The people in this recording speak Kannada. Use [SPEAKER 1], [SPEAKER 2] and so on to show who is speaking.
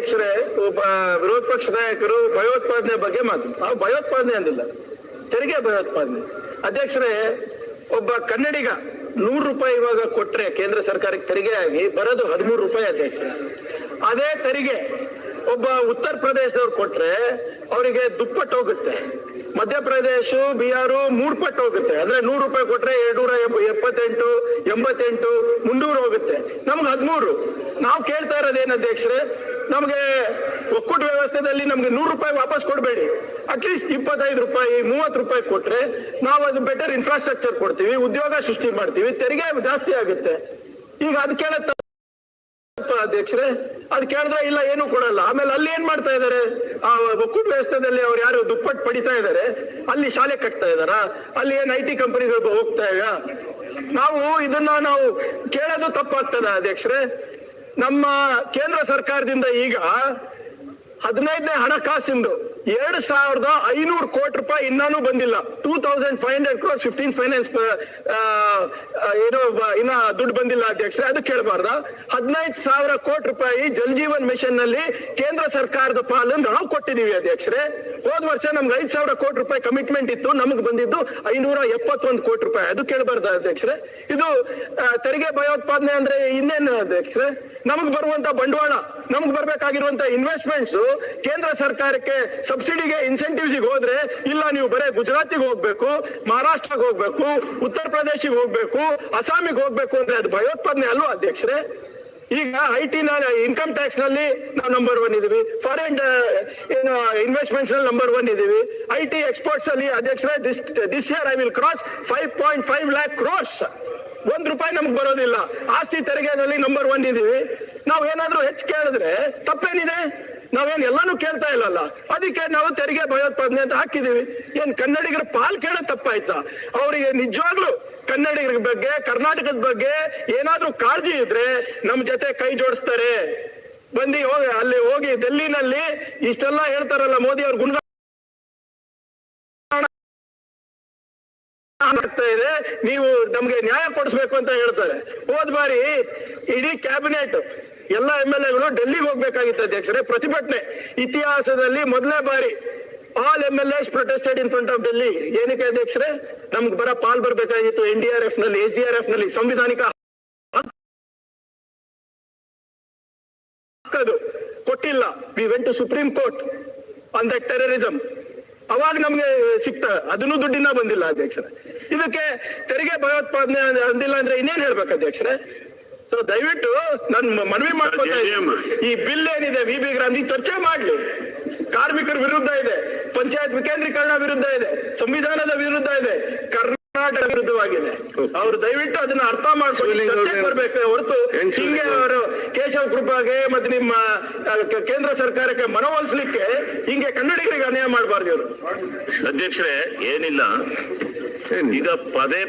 [SPEAKER 1] ಅಧ್ಯಕ್ಷರೇ, ವಿರೋಧ ಪಕ್ಷ ನಾಯಕರು ಭಯೋತ್ಪಾದನೆ ಬಗ್ಗೆ ನಾವು ಭಯೋತ್ಪಾದನೆ ಅಂದಿಲ್ಲ, ತೆರಿಗೆ ಭಯೋತ್ಪಾದನೆ. ಅಧ್ಯಕ್ಷರೇ, ಒಬ್ಬ ಕನ್ನಡಿಗ 100 ರೂಪಾಯಿ ಇವಾಗ ಕೊಟ್ರೆ ಕೇಂದ್ರ ಸರ್ಕಾರಕ್ಕೆ ತೆರಿಗೆ ಆಗಿ ಬರೋದು 13 ರೂಪಾಯಿ ಅಧ್ಯಕ್ಷರೇ. ಅದೇ ತೆರಿಗೆ ಒಬ್ಬ ಉತ್ತರ ಪ್ರದೇಶದವ್ರು ಕೊಟ್ರೆ ಅವರಿಗೆ ದುಪ್ಪಟ್ಟು ಹೋಗುತ್ತೆ. ಮಧ್ಯಪ್ರದೇಶ, ಬಿಹಾರು 3 ಪಟ್ಟು ಹೋಗುತ್ತೆ. ಅಂದ್ರೆ 100 ರೂಪಾಯಿ ಕೊಟ್ರೆ 278, 88, 300 ಹೋಗುತ್ತೆ. ನಮ್ಗೆ 13. ನಾವು ಕೇಳ್ತಾ ಇರೋದೇನು ಅಧ್ಯಕ್ಷರೇ, ನಮ್ಗೆ ಒಕ್ಕೂಟ ವ್ಯವಸ್ಥೆದಲ್ಲಿ ನಮ್ಗೆ 100 ರೂಪಾಯಿ ವಾಪಸ್ ಕೊಡಬೇಡಿ, ಅಟ್ಲೀಸ್ಟ್ 25 ರೂಪಾಯಿ 30 ರೂಪಾಯಿ ಕೊಟ್ರೆ ನಾವು ಅದು ಬೆಟರ್ ಇನ್ಫ್ರಾಸ್ಟ್ರಕ್ಚರ್ ಕೊಡ್ತೀವಿ, ಉದ್ಯೋಗ ಸೃಷ್ಟಿ ಮಾಡ್ತೀವಿ, ತೆರಿಗೆ ಜಾಸ್ತಿ ಆಗುತ್ತೆ. ಈಗ ಅದು ಕೇಳತ್ತ ಅಧ್ಯಕ್ಷರೇ, ಅದು ಕೇಳಿದ್ರೆ ಇಲ್ಲ ಏನು ಕೊಡಲ್ಲ. ಆಮೇಲೆ ಅಲ್ಲಿ ಏನ್ ಮಾಡ್ತಾ ಇದಾರೆ, ಆ ಒಕ್ಕೂಟ ವ್ಯವಸ್ಥೆದಲ್ಲಿ ಅವ್ರು ಯಾರು ದುಪ್ಪಟ್ಟು ಪಡಿತಾ ಇದಾರೆ, ಅಲ್ಲಿ ಶಾಲೆ ಕಟ್ತಾ ಇದಾರ, ಅಲ್ಲಿ ಏನ್ IT ಕಂಪನಿಗಳು ಹೋಗ್ತಾ ಇವ. ನಾವು ಇದನ್ನ ಕೇಳೋದು ತಪ್ಪಾಗ್ತದ ಅಧ್ಯಕ್ಷರೇ. ನಮ್ಮ ಕೇಂದ್ರ ಸರ್ಕಾರದಿಂದ ಈಗ 15ನೇ ಹಣಕಾಸಿಂದು 2500 ಕೋಟಿ ರೂಪಾಯಿ ಇನ್ನೂ ಬಂದಿಲ್ಲ. 2500 crores 15 ಫೈನಾನ್ಸ್ ಏನು ಇನ್ನ ದುಡ್ಡು ಬಂದಿಲ್ಲ ಅಧ್ಯಕ್ಷರೇ. ಅದು ಕೇಳಬಾರ್ದ? 15,000 ಕೋಟಿ ರೂಪಾಯಿ ಜಲ್ ಜೀವನ್ ಮಿಷನ್ ನಲ್ಲಿ ಕೇಂದ್ರ ಸರ್ಕಾರದ ಪಾಲನ್ನು ನಾವು ಕೊಟ್ಟಿದೀವಿ ಅಧ್ಯಕ್ಷರೇ. ಹೋದ ವರ್ಷ ನಮ್ಗೆ 5,000 ಕೋಟಿ ರೂಪಾಯಿ ಕಮಿಟ್ಮೆಂಟ್ ಇತ್ತು, ನಮ್ಗೆ ಬಂದಿದ್ದು 571 ಕೋಟಿ ರೂಪಾಯಿ. ಅದು ಕೇಳಬಾರ್ದ ಅಧ್ಯಕ್ಷರೇ? ಇದು ತೆರಿಗೆ ಭಯೋತ್ಪಾದನೆ ಅಂದ್ರೆ ಇನ್ನೇನು ಅಧ್ಯಕ್ಷರೇ? ನಮಗ್ ಬರುವಂತ ಬಂಡವಾಳ, ನಮ್ಗೆ ಬರ್ಬೇಕಾಗಿರುವಂತ ಇನ್ವೆಸ್ಟ್ಮೆಂಟ್ಸ್ ಕೇಂದ್ರ ಸರ್ಕಾರಕ್ಕೆ ಸಬ್ಸಿಡಿಗೆ ಇನ್ಸೆಂಟಿವ್ಸ್ಗೆ ಹೋದ್ರೆ ಇಲ್ಲ, ನೀವು ಬರೇ ಗುಜರಾತಿಗೆ ಹೋಗ್ಬೇಕು, ಮಹಾರಾಷ್ಟ್ರಗೆ ಹೋಗ್ಬೇಕು, ಉತ್ತರ ಪ್ರದೇಶಿಗೆ ಹೋಗ್ಬೇಕು, ಅಸ್ಸಾಮಿಗೆ ಹೋಗ್ಬೇಕು ಅಂದ್ರೆ ಅದು ಭಯೋತ್ಪಾದನೆ ಅಲ್ವಾ ಅಧ್ಯಕ್ಷರೇ? ಈಗ IT ಇನ್ಕಮ್ ಟ್ಯಾಕ್ಸ್ ನಲ್ಲಿ ನಾವು ನಂಬರ್ 1 ಇದೀವಿ, ಫಾರಿನ್ ಏನು ಇನ್ವೆಸ್ಟ್ಮೆಂಟ್ಸ್ ನಲ್ಲಿ ನಂಬರ್ 1 ಇದೀವಿ, IT ಎಕ್ಸ್ಪೋರ್ಟ್ಸ್ ಅಲ್ಲಿ ಅಧ್ಯಕ್ಷರೇ this year I will cross 5.5 lakh crores. 1 ರೂಪಾಯಿ ನಮ್ಗೆ ಬರೋದಿಲ್ಲ. ಆಸ್ತಿ ತೆರಿಗೆನಲ್ಲಿ ನಂಬರ್ 1 ಇದೀವಿ. ನಾವ್ ಏನಾದ್ರೂ ಹೆಚ್ಚು ಕೇಳಿದ್ರೆ ತಪ್ಪೇನಿದೆ? ನಾವೇನ್ ಎಲ್ಲಾನು ಕೇಳ್ತಾ ಇಲ್ಲಲ್ಲ, ಅದಕ್ಕೆ ನಾವು ತೆರಿಗೆ ಭಯೋತ್ಪಾದನೆ ಅಂತ ಹಾಕಿದೀವಿ. ಏನ್ ಕನ್ನಡಿಗರ ಪಾಲ್ ಕೇಳೋದ್ ತಪ್ಪಾಯ್ತಾ? ಅವರಿಗೆ ನಿಜವಾಗ್ಲೂ ಕನ್ನಡಿಗರ ಬಗ್ಗೆ, ಕರ್ನಾಟಕದ ಬಗ್ಗೆ ಏನಾದ್ರೂ ಕಾಳಜಿ ಇದ್ರೆ ನಮ್ ಜೊತೆ ಕೈ ಜೋಡಿಸ್ತಾರೆ. ಅಲ್ಲಿ ಹೋಗಿ ಡೆಲ್ಲಿನಲ್ಲಿ ಇಷ್ಟೆಲ್ಲ ಹೇಳ್ತಾರಲ್ಲ ಮೋದಿ ಅವ್ರ ಗುಣ ಆಗ್ತಾ ಇದೆ, ನೀವು ನಮ್ಗೆ ನ್ಯಾಯ ಕೊಡಿಸ್ಬೇಕು ಅಂತ ಹೇಳ್ತಾರೆ. ಹೋದ ಬಾರಿ ಇಡೀ ಕ್ಯಾಬಿನೆಟ್ ಎಲ್ಲ MLAಗಳು ಡೆಲ್ಲಿಗೆ ಹೋಗ್ಬೇಕಾಗಿತ್ತು ಅಧ್ಯಕ್ಷರೇ. ಪ್ರತಿಭಟನೆ ಇತಿಹಾಸದಲ್ಲಿ ಮೊದಲನೇ ಬಾರಿ all MLAs protested in front of Delhi. ಏನಕ್ಕೆ ಅಧ್ಯಕ್ಷರೇ? ನಮ್ಗೆ ಪಾಲ್ ಬರ್ಬೇಕಾಗಿತ್ತು NDRF ನಲ್ಲಿ, SDRF ನಲ್ಲಿ, ಸಂವಿಧಾನಿಕ ಅದು ಕೊಟ್ಟಿಲ್ಲ. We went to Supreme Court on that terrorism. ಅವಾಗ ನಮ್ಗೆ ಸಿಕ್ತ, ಅದನ್ನು ದುಡ್ಡಿನ ಬಂದಿಲ್ಲ ಅಧ್ಯಕ್ಷರೇ. ಇದಕ್ಕೆ ತೆರಿಗೆ ಭಯೋತ್ಪಾದನೆ ಅಂದಿಲ್ಲ ಅಂದ್ರೆ ಇನ್ನೇನ್ ಹೇಳ್ಬೇಕು ಅಧ್ಯಕ್ಷರೇ? ಸೊ ದಯವಿಟ್ಟು ನಾನು ಮನವಿ ಮಾಡ್ಕೊತಾ ಇದ್ದೀನಿ, ಈ ಬಿಲ್ ಏನಿದೆ VB ಗ್ರಾಂಧಿ ಚರ್ಚೆ ಮಾಡ್ಲಿ. ಕಾರ್ಮಿಕರ ವಿರುದ್ಧ ಇದೆ, ಪಂಚಾಯತ್ ವಿಕೇಂದ್ರೀಕರಣ ವಿರುದ್ಧ ಇದೆ, ಸಂವಿಧಾನದ ವಿರುದ್ಧ ಇದೆ, ಕರ್ನಾಟಕ ವಿರುದ್ಧವಾಗಿದೆ. ಅವ್ರು ದಯವಿಟ್ಟು ಅದನ್ನ ಅರ್ಥ ಮಾಡ್ಕೊಂಡು ಚರ್ಚೆಗೆ ಬರ್ಬೇಕು ಹೊರತು ಹಿಂಗೆ ಅವರು ಕೇಶವ್ ಕೃಪಾಗೆ ಮತ್ತೆ ನಿಮ್ಮ ಕೇಂದ್ರ ಸರ್ಕಾರಕ್ಕೆ ಮನವೊಲಿಸ್ಲಿಕ್ಕೆ ಹಿಂಗೆ ಕನ್ನಡಿಗರಿಗೆ ಅನ್ಯಾಯ ಮಾಡಬಾರ್ದು ಇವರು.
[SPEAKER 2] ಅಧ್ಯಕ್ಷರೇ, ಏನಿಲ್ಲ, ಈಗ ಪದೇ